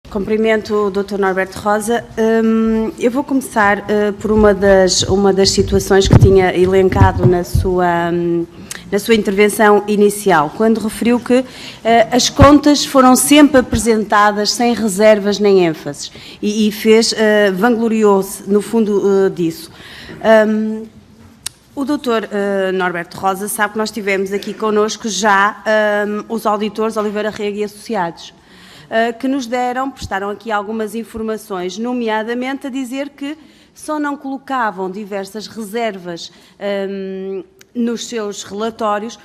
Cumprimento o Dr. Norberto Rosa. Eu vou começar por uma das situações que tinha elencado na sua intervenção inicial, quando referiu que as contas foram sempre apresentadas sem reservas nem ênfases e vangloriou-se, no fundo, disso. O Dr. Norberto Rosa sabe que nós tivemos aqui connosco já os auditores Oliveira Rego e Associados, que nos prestaram aqui algumas informações, nomeadamente a dizer que só não colocavam diversas reservas nos seus relatórios,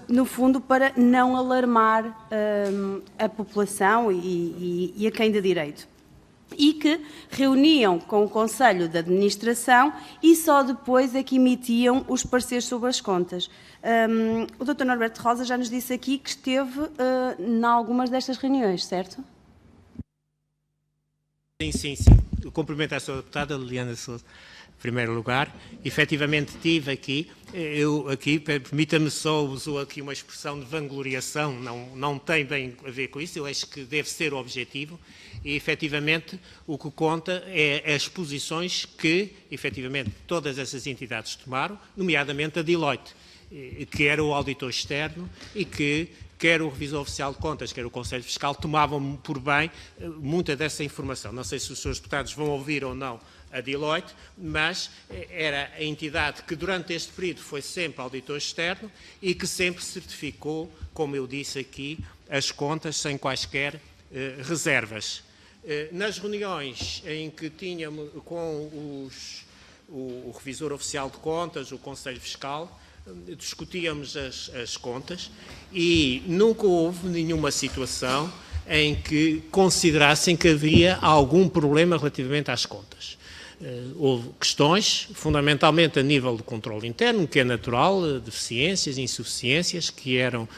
no fundo, para não alarmar a população e a quem de direito. E que reuniam com o Conselho de Administração e só depois é que emitiam os pareceres sobre as contas. O Dr. Norberto Rosa já nos disse aqui que esteve em algumas destas reuniões, certo? Sim. Eu cumprimento a sua deputada Liliana Sousa, em primeiro lugar. Efetivamente tive aqui, permita-me só, usou aqui uma expressão de vangloriação, não tem bem a ver com isso, eu acho que deve ser o objetivo. E, efetivamente, o que conta é as posições que, efetivamente, todas essas entidades tomaram, nomeadamente a Deloitte, que era o auditor externo e que, quer o revisor oficial de contas, quer o Conselho Fiscal, tomavam por bem muita dessa informação. Não sei se os senhores deputados vão ouvir ou não a Deloitte, mas era a entidade que, durante este período, foi sempre auditor externo e que sempre certificou, como eu disse aqui, as contas sem quaisquer reservas. Nas reuniões em que tínhamos com o Revisor Oficial de Contas, o Conselho Fiscal, discutíamos as contas e nunca houve nenhuma situação em que considerassem que havia algum problema relativamente às contas. Houve questões, fundamentalmente a nível do controle interno, que é natural, deficiências, insuficiências, que eram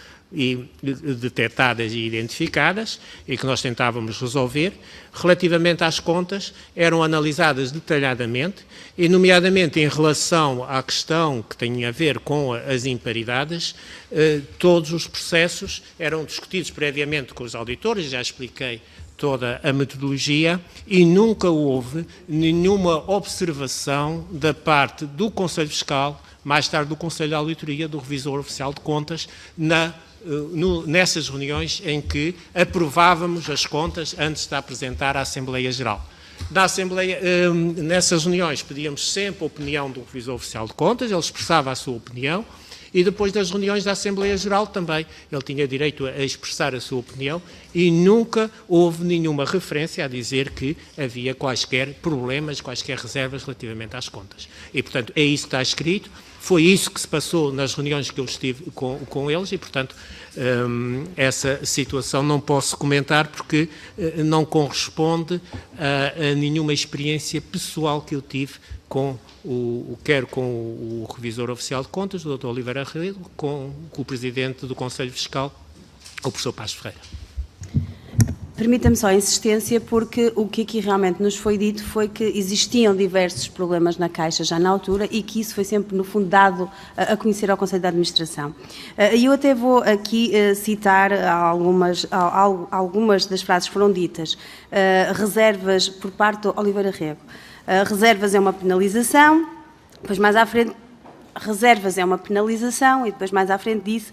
detectadas e identificadas e que nós tentávamos resolver. Relativamente às contas, eram analisadas detalhadamente e, nomeadamente, em relação à questão que tem a ver com as imparidades, todos os processos eram discutidos previamente com os auditores, já expliquei toda a metodologia, e nunca houve nenhuma observação da parte do Conselho Fiscal, mais tarde do Conselho de Auditoria, do Revisor Oficial de Contas, nessas reuniões em que aprovávamos as contas antes de apresentar à Assembleia Geral. Nessas reuniões pedíamos sempre a opinião do Revisor Oficial de Contas, ele expressava a sua opinião, e depois das reuniões da Assembleia Geral também ele tinha direito a expressar a sua opinião e nunca houve nenhuma referência a dizer que havia quaisquer problemas, quaisquer reservas relativamente às contas. E, portanto, é isso que está escrito, foi isso que se passou nas reuniões que eu estive com eles e, portanto, essa situação não posso comentar porque não corresponde a nenhuma experiência pessoal que eu tive quer com o Revisor Oficial de Contas, o Dr. Oliveira Rego, com o Presidente do Conselho Fiscal, o Professor Paz Ferreira. Permita-me só a insistência, porque o que aqui realmente nos foi dito foi que existiam diversos problemas na Caixa já na altura e que isso foi sempre, no fundo, dado a conhecer ao Conselho de Administração. E eu até vou aqui citar algumas das frases que foram ditas. Reservas por parte do Oliveira Rego. Reservas é uma penalização, depois mais à frente, reservas é uma penalização e depois mais à frente disse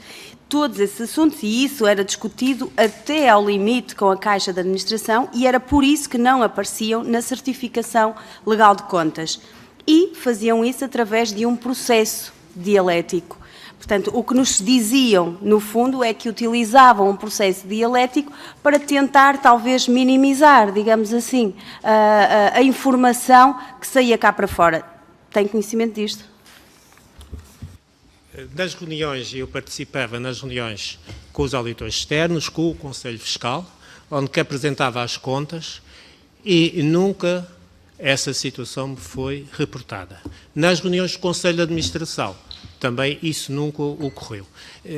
todos esses assuntos e isso era discutido até ao limite com a Caixa de Administração e era por isso que não apareciam na certificação legal de contas e faziam isso através de um processo dialético. Portanto, o que nos diziam, no fundo, é que utilizavam um processo dialético para tentar, talvez, minimizar, digamos assim, a informação que saía cá para fora. Tem conhecimento disto? Nas reuniões, eu participava nas reuniões com os auditores externos, com o Conselho Fiscal, onde que apresentava as contas e nunca essa situação me foi reportada. Nas reuniões do Conselho de Administração, também isso nunca ocorreu.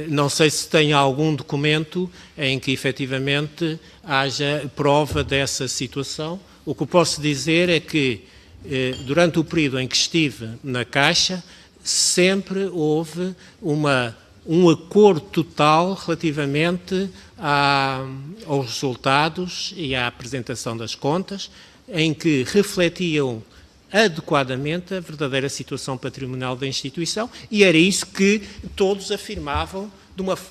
Não sei se tem algum documento em que efetivamente haja prova dessa situação. O que eu posso dizer é que durante o período em que estive na Caixa, sempre houve uma um acordo total relativamente aos resultados e à apresentação das contas, em que refletiam adequadamente a verdadeira situação patrimonial da instituição, e era isso que todos afirmavam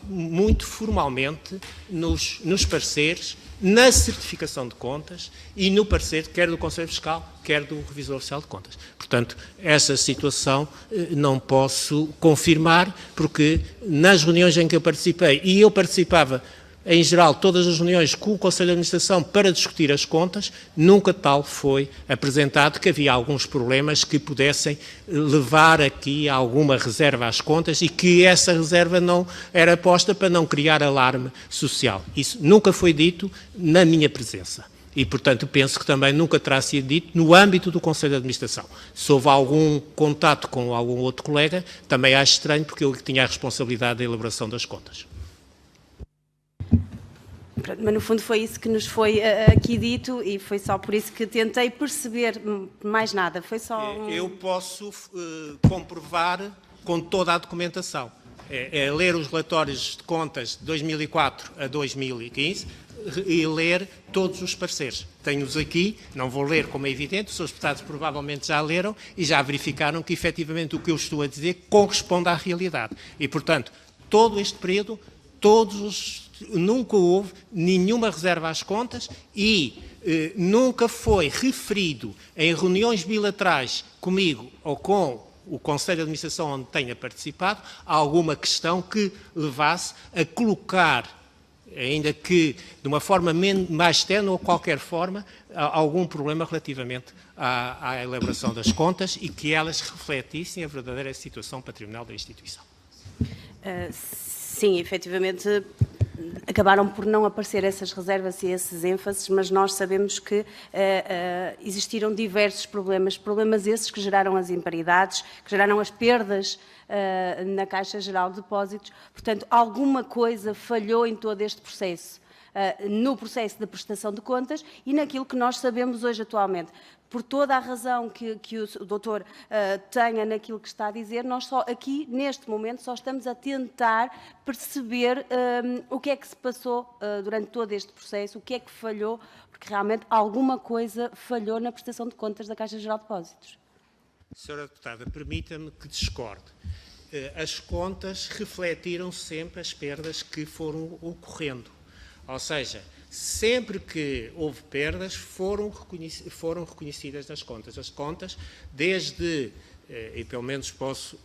muito formalmente nos pareceres, na certificação de contas e no parecer quer do Conselho Fiscal, quer do Revisor Oficial de Contas. Portanto, essa situação não posso confirmar, porque nas reuniões em que eu participei, e eu participava em geral todas as reuniões com o Conselho de Administração para discutir as contas, nunca tal foi apresentado, que havia alguns problemas que pudessem levar aqui a alguma reserva às contas e que essa reserva não era posta para não criar alarme social. Isso nunca foi dito na minha presença. E, portanto, penso que também nunca terá sido dito no âmbito do Conselho de Administração. Se houve algum contato com algum outro colega, também acho estranho, porque eu tinha a responsabilidade da elaboração das contas. Mas, no fundo, foi isso que nos foi aqui dito e foi só por isso que tentei perceber mais nada. Foi só Eu posso comprovar com toda a documentação. É ler os relatórios de contas de 2004 a 2015 e ler todos os pareceres. Tenho-os aqui, não vou ler como é evidente, os seus deputados provavelmente já leram e já verificaram que efetivamente o que eu estou a dizer corresponde à realidade. E, portanto, todo este período, nunca houve nenhuma reserva às contas e nunca foi referido em reuniões bilaterais comigo ou com o Conselho de Administração onde tenha participado alguma questão que levasse a colocar, ainda que de uma forma mais ténue ou qualquer forma, algum problema relativamente à elaboração das contas e que elas refletissem a verdadeira situação patrimonial da instituição. Sim, efetivamente acabaram por não aparecer essas reservas e esses ênfases, mas nós sabemos que existiram diversos problemas esses que geraram as imparidades, que geraram as perdas na Caixa Geral de Depósitos. Portanto, alguma coisa falhou em todo este processo, no processo de prestação de contas e naquilo que nós sabemos hoje atualmente. Por toda a razão que o doutor tenha naquilo que está a dizer, nós só aqui, neste momento, só estamos a tentar perceber o que é que se passou durante todo este processo, o que é que falhou, porque realmente alguma coisa falhou na prestação de contas da Caixa Geral de Depósitos. Senhora Deputada, permita-me que discorde. As contas refletiram sempre as perdas que foram ocorrendo. Ou seja, sempre que houve perdas, foram reconhecidas nas contas. As contas, desde, e pelo menos posso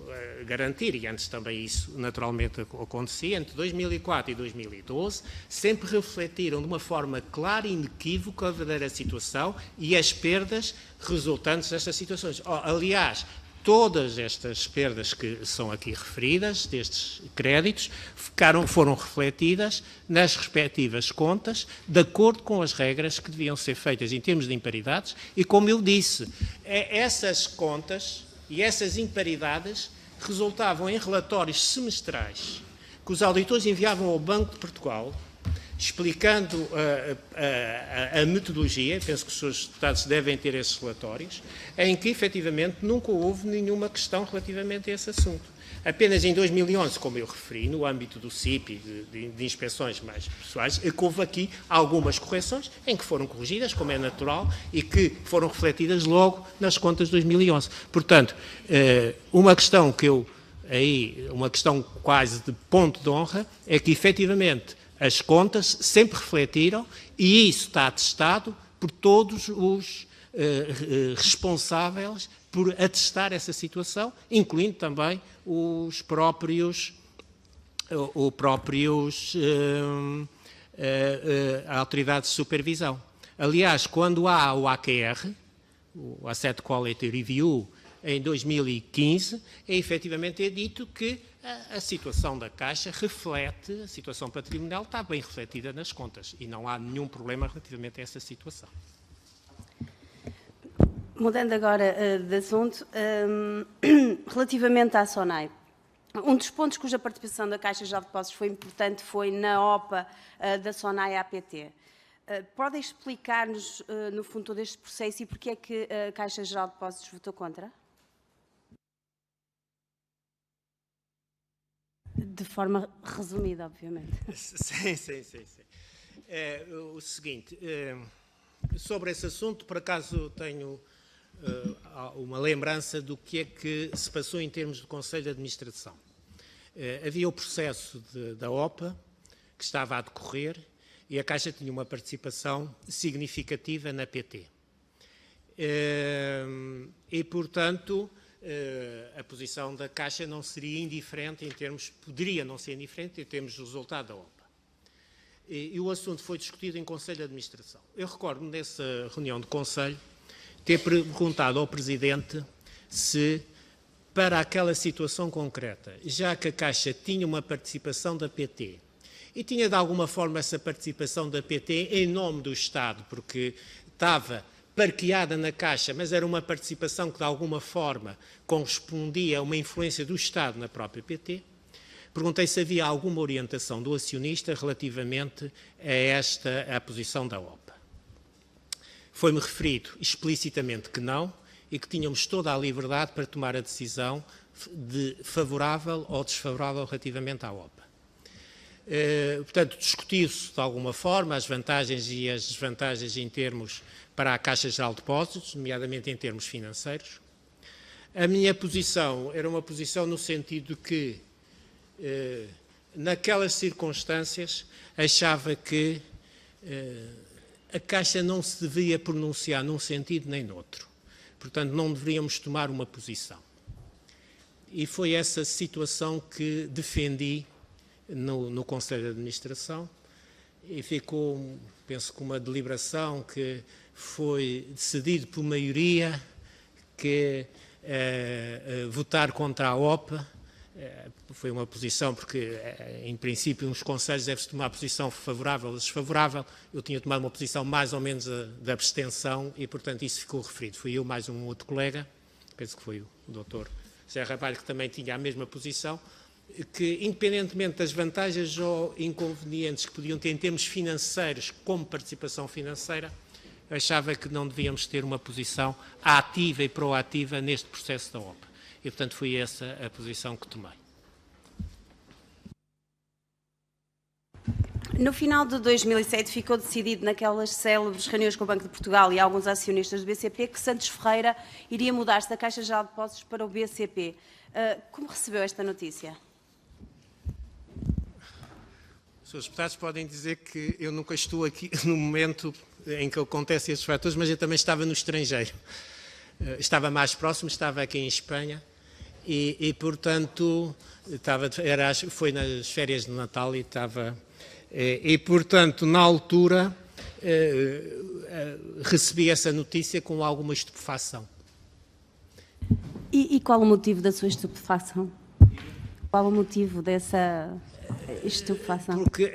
garantir, e antes também isso naturalmente acontecia, entre 2004 e 2012, sempre refletiram de uma forma clara e inequívoca a verdadeira situação e as perdas resultantes destas situações. Aliás, todas estas perdas que são aqui referidas, destes créditos, foram refletidas nas respectivas contas, de acordo com as regras que deviam ser feitas em termos de imparidades, e como eu disse, essas contas e essas imparidades resultavam em relatórios semestrais que os auditores enviavam ao Banco de Portugal, explicando a metodologia, penso que os senhores deputados devem ter esses relatórios, em que, efetivamente, nunca houve nenhuma questão relativamente a esse assunto. Apenas em 2011, como eu referi, no âmbito do CIP e de inspeções mais pessoais, é que houve aqui algumas correções em que foram corrigidas, como é natural, e que foram refletidas logo nas contas de 2011. Portanto, uma questão uma questão quase de ponto de honra, é que, efetivamente, as contas sempre refletiram, e isso está atestado por todos os responsáveis por atestar essa situação, incluindo também os próprios a autoridade de supervisão. Aliás, quando há o AQR, o Asset Quality Review, em 2015, efetivamente dito que a situação da Caixa reflete, a situação patrimonial está bem refletida nas contas e não há nenhum problema relativamente a essa situação. Mudando agora de assunto, relativamente à SONAI, um dos pontos cuja participação da Caixa Geral de Depósitos foi importante foi na OPA da SONAI APT. Podem explicar-nos, no fundo, todo este processo e porque é que a Caixa Geral de Depósitos votou contra? De forma resumida, obviamente. Sim. É o seguinte, sobre esse assunto, por acaso tenho uma lembrança do que é que se passou em termos do Conselho de Administração. Havia o processo da OPA, que estava a decorrer, e a Caixa tinha uma participação significativa na PT. E, portanto, a posição da Caixa não seria indiferente em termos, poderia não ser indiferente em termos do resultado da OPA. E o assunto foi discutido em Conselho de Administração. Eu recordo-me nessa reunião de Conselho ter perguntado ao Presidente se, para aquela situação concreta, já que a Caixa tinha uma participação da PT e tinha de alguma forma essa participação da PT em nome do Estado, porque estava parqueada na Caixa, mas era uma participação que de alguma forma correspondia a uma influência do Estado na própria PT, perguntei se havia alguma orientação do acionista relativamente à posição da OPA. Foi-me referido explicitamente que não e que tínhamos toda a liberdade para tomar a decisão de favorável ou desfavorável relativamente à OPA. Portanto, discutiu-se de alguma forma as vantagens e as desvantagens em termos para a Caixa Geral de Depósitos, nomeadamente em termos financeiros. A minha posição era uma posição no sentido de que, naquelas circunstâncias, achava que a Caixa não se devia pronunciar num sentido nem noutro. Portanto, não deveríamos tomar uma posição. E foi essa situação que defendi no Conselho de Administração e ficou, penso que uma deliberação que foi decidido por maioria que votar contra a OPA. Foi uma posição, porque em princípio nos conselhos deve-se tomar posição favorável ou desfavorável. Eu tinha tomado uma posição mais ou menos de abstenção e, portanto, isso ficou referido. Fui eu mais um outro colega, penso que foi o Dr. José Rabalho, que também tinha a mesma posição, que independentemente das vantagens ou inconvenientes que podiam ter em termos financeiros, como participação financeira, achava que não devíamos ter uma posição ativa e proativa neste processo da OPA. E, portanto, foi essa a posição que tomei. No final de 2007 ficou decidido naquelas célebres reuniões com o Banco de Portugal e alguns acionistas do BCP que Santos Ferreira iria mudar-se da Caixa Geral de Depósitos para o BCP. Como recebeu esta notícia? Os senhores deputados podem dizer que eu nunca estou aqui no momento em que acontecem estes fatores, mas eu também estava no estrangeiro. Estava mais próximo, estava aqui em Espanha e portanto, foi nas férias de Natal e estava... E, portanto, na altura, recebi essa notícia com alguma estupefação. E qual o motivo da sua estupefação? Qual o motivo dessa estupefação? Porque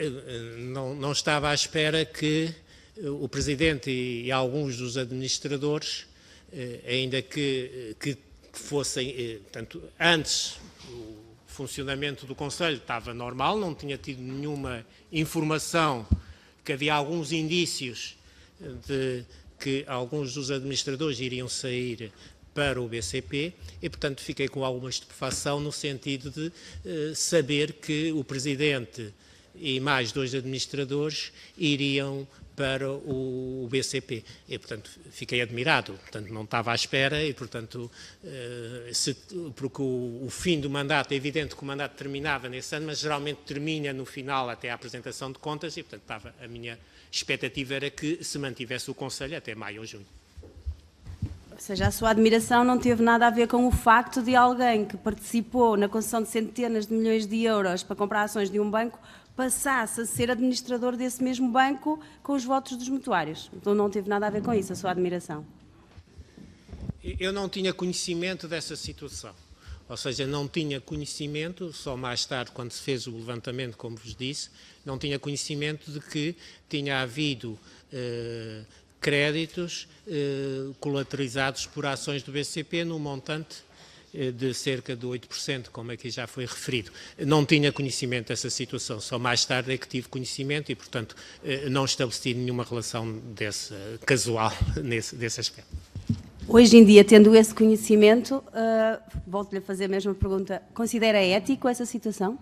não estava à espera que o Presidente e alguns dos administradores, ainda que fossem, portanto, antes o funcionamento do Conselho estava normal, não tinha tido nenhuma informação, que havia alguns indícios de que alguns dos administradores iriam sair para o BCP e, portanto, fiquei com alguma estupefação no sentido de saber que o Presidente e mais 2 administradores iriam para o BCP. E, portanto, fiquei admirado. Portanto, não estava à espera e, portanto, porque o fim do mandato, é evidente que o mandato terminava nesse ano, mas geralmente termina no final até a apresentação de contas e, portanto, a minha expectativa era que se mantivesse o Conselho até maio ou junho. Ou seja, a sua admiração não teve nada a ver com o facto de alguém que participou na concessão de centenas de milhões de euros para comprar ações de um banco passasse a ser administrador desse mesmo banco com os votos dos mutuários. Então não teve nada a ver com isso, a sua admiração. Eu não tinha conhecimento dessa situação. Ou seja, não tinha conhecimento, só mais tarde, quando se fez o levantamento, como vos disse, não tinha conhecimento de que tinha havido créditos colateralizados por ações do BCP no montante de cerca de 8%, como aqui já foi referido. Não tinha conhecimento dessa situação, só mais tarde é que tive conhecimento e, portanto, não estabeleci nenhuma relação casual desse aspecto. Hoje em dia, tendo esse conhecimento, volto-lhe a fazer a mesma pergunta, considera ético essa situação?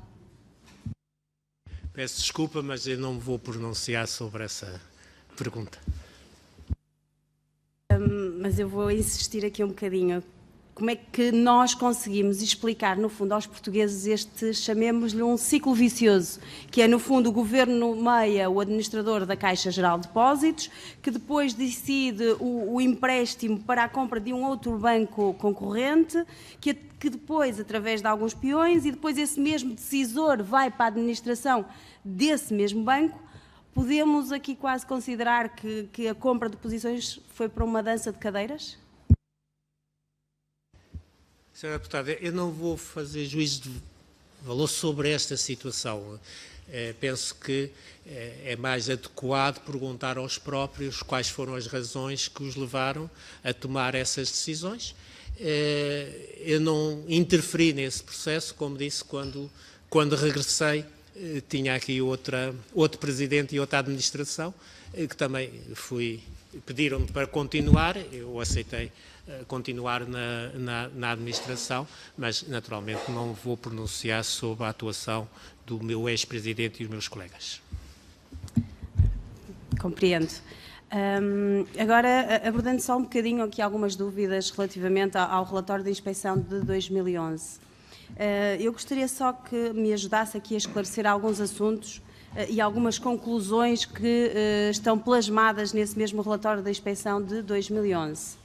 Peço desculpa, mas eu não me vou pronunciar sobre essa pergunta. Mas eu vou insistir aqui um bocadinho. Como é que nós conseguimos explicar, no fundo, aos portugueses este, chamemos-lhe um ciclo vicioso, que é, no fundo, o Governo nomeia o administrador da Caixa Geral de Depósitos, que depois decide o empréstimo para a compra de um outro banco concorrente, que depois, através de alguns peões, e depois esse mesmo decisor vai para a administração desse mesmo banco. Podemos aqui quase considerar que a compra de posições foi para uma dança de cadeiras? Senhora Deputada, eu não vou fazer juízo de valor sobre esta situação. Penso que é mais adequado perguntar aos próprios quais foram as razões que os levaram a tomar essas decisões. Eu não interferi nesse processo, como disse, quando regressei, tinha aqui outro presidente e outra administração, que também pediram-me para continuar, eu aceitei continuar na administração, mas naturalmente não vou pronunciar sobre a atuação do meu ex-presidente e dos meus colegas. Compreendo. Agora, abordando só um bocadinho aqui algumas dúvidas relativamente ao relatório de inspeção de 2011. Eu gostaria só que me ajudasse aqui a esclarecer alguns assuntos e algumas conclusões que estão plasmadas nesse mesmo relatório da inspeção de 2011.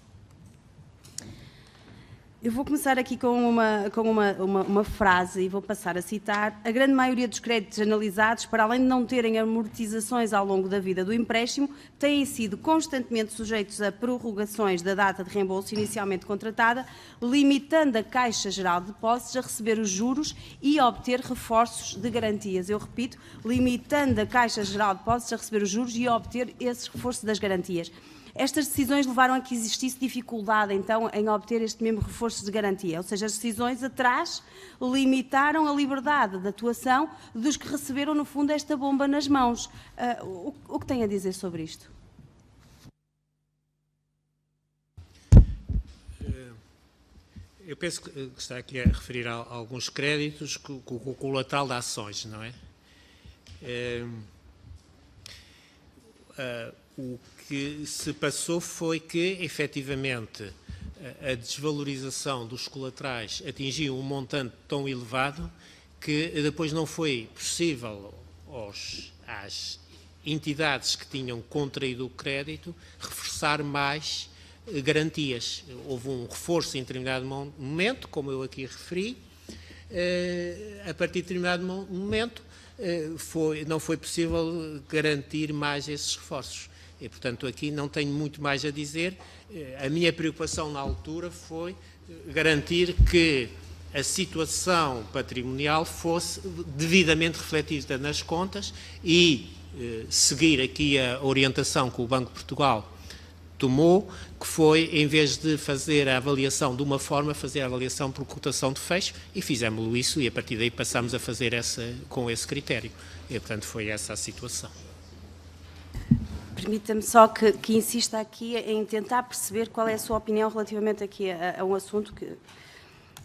Eu vou começar aqui com uma frase e vou passar a citar. A grande maioria dos créditos analisados, para além de não terem amortizações ao longo da vida do empréstimo, têm sido constantemente sujeitos a prorrogações da data de reembolso inicialmente contratada, limitando a Caixa Geral de Depósitos a receber os juros e a obter reforços de garantias. Eu repito, limitando a Caixa Geral de Depósitos a receber os juros e a obter esses reforços das garantias. Estas decisões levaram a que existisse dificuldade, então, em obter este mesmo reforço de garantia. Ou seja, as decisões atrás limitaram a liberdade de atuação dos que receberam, no fundo, esta bomba nas mãos. O que tem a dizer sobre isto? Eu penso que está aqui a referir a alguns créditos com o colateral de ações, não é? O que se passou foi que, efetivamente, a desvalorização dos colaterais atingiu um montante tão elevado que depois não foi possível às entidades que tinham contraído o crédito reforçar mais garantias. Houve um reforço em determinado momento, como eu aqui referi. A partir de determinado momento não foi possível garantir mais esses reforços. E, portanto, aqui não tenho muito mais a dizer. A minha preocupação na altura foi garantir que a situação patrimonial fosse devidamente refletida nas contas e seguir aqui a orientação que o Banco de Portugal tomou, que foi, em vez de fazer a avaliação de uma forma, fazer a avaliação por cotação de fecho, e fizemos isso, e a partir daí passámos a fazer com esse critério. E, portanto, foi essa a situação. Permita-me só que insista aqui em tentar perceber qual é a sua opinião relativamente aqui a um assunto porque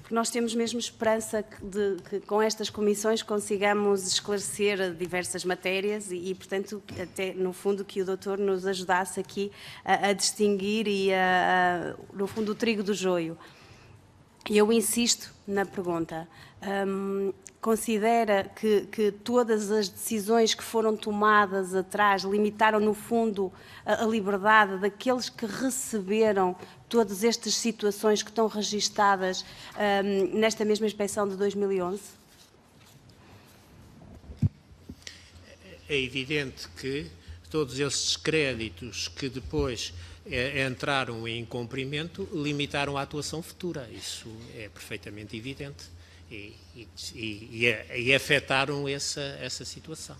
nós temos mesmo esperança que com estas comissões consigamos esclarecer diversas matérias e, portanto, até no fundo que o doutor nos ajudasse aqui a distinguir e, no fundo, o trigo do joio. E eu insisto na pergunta. Considera que todas as decisões que foram tomadas atrás limitaram, no fundo, a liberdade daqueles que receberam todas estas situações que estão registadas nesta mesma inspeção de 2011? É evidente que todos esses créditos que depois entraram em incumprimento limitaram a atuação futura. Isso é perfeitamente evidente. E afetaram essa situação.